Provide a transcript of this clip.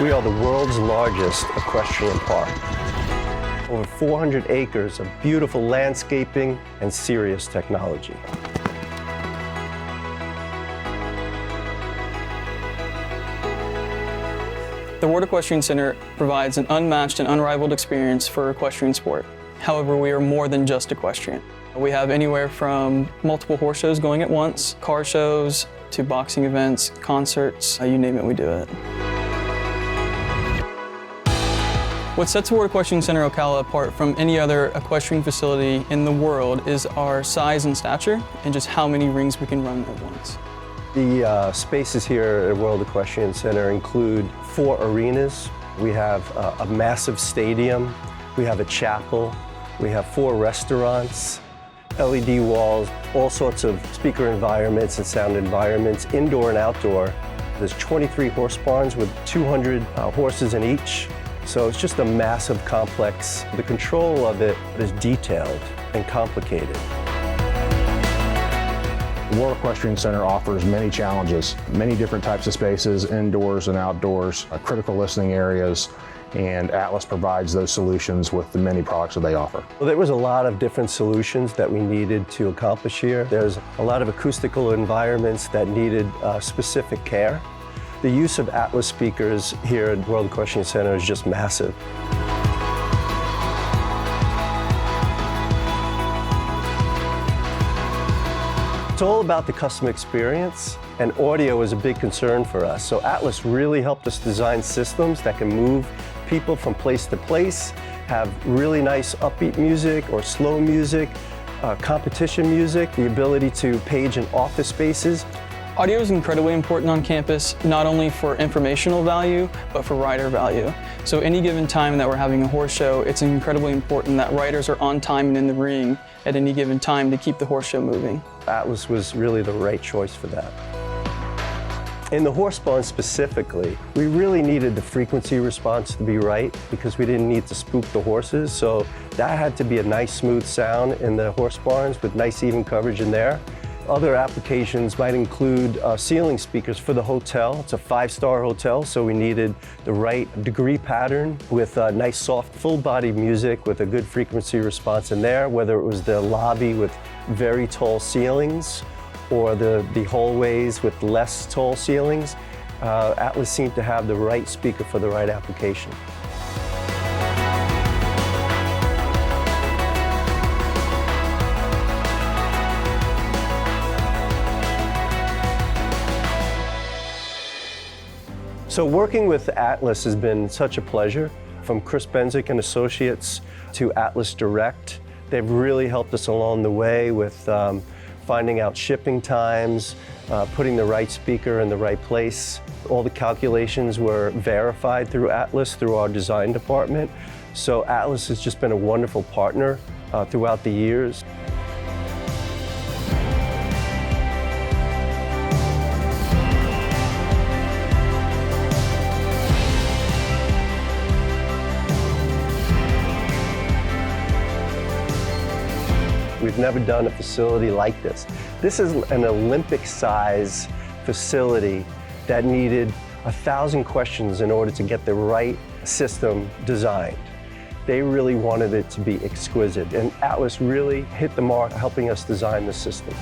We are the world's largest equestrian park. Over 400 acres of beautiful landscaping and serious technology. The World Equestrian Center provides an unmatched and unrivaled experience for equestrian sport. However, we are more than just equestrian. We have anywhere from multiple horse shows going at once, car shows, to boxing events, concerts, you name it, we do it. What sets the World Equestrian Center Ocala apart from any other equestrian facility in the world is our size and stature and just how many rings we can run at once. The spaces here at World Equestrian Center include 4 arenas. We have a massive stadium. We have a chapel. We have 4 restaurants, LED walls, all sorts of speaker environments and sound environments, indoor and outdoor. There's 23 horse barns with 200 horses in each. So it's just a massive complex. The control of it is detailed and complicated. The World Equestrian Center offers many challenges, many different types of spaces, indoors and outdoors, critical listening areas, and Atlas provides those solutions with the many products that they offer. Well, there was a lot of different solutions that we needed to accomplish here. There's a lot of acoustical environments that needed specific care. The use of Atlas speakers here at World Equestrian Center is just massive. It's all about the customer experience, and audio is a big concern for us. So Atlas really helped us design systems that can move people from place to place, have really nice upbeat music or slow music, competition music, the ability to page in office spaces. Audio is incredibly important on campus, not only for informational value, but for rider value. So any given time that we're having a horse show, it's incredibly important that riders are on time and in the ring at any given time to keep the horse show moving. Atlas was really the right choice for that. In the horse barn specifically, we really needed the frequency response to be right because we didn't need to spook the horses. So that had to be a nice smooth sound in the horse barns with nice even coverage in there. Other applications might include ceiling speakers for the hotel. It's a 5-star hotel, so we needed the right degree pattern with nice soft full body music with a good frequency response in there, whether it was the lobby with very tall ceilings or the hallways with less tall ceilings. Atlas seemed to have the right speaker for the right application. So working with Atlas has been such a pleasure. From Chris Benzik and Associates to Atlas Direct, they've really helped us along the way with finding out shipping times, putting the right speaker in the right place. All the calculations were verified through Atlas, through our design department. So Atlas has just been a wonderful partner throughout the years. We've never done a facility like this. This is an Olympic-size facility that needed 1,000 questions in order to get the right system designed. They really wanted it to be exquisite, and Atlas really hit the mark helping us design the system.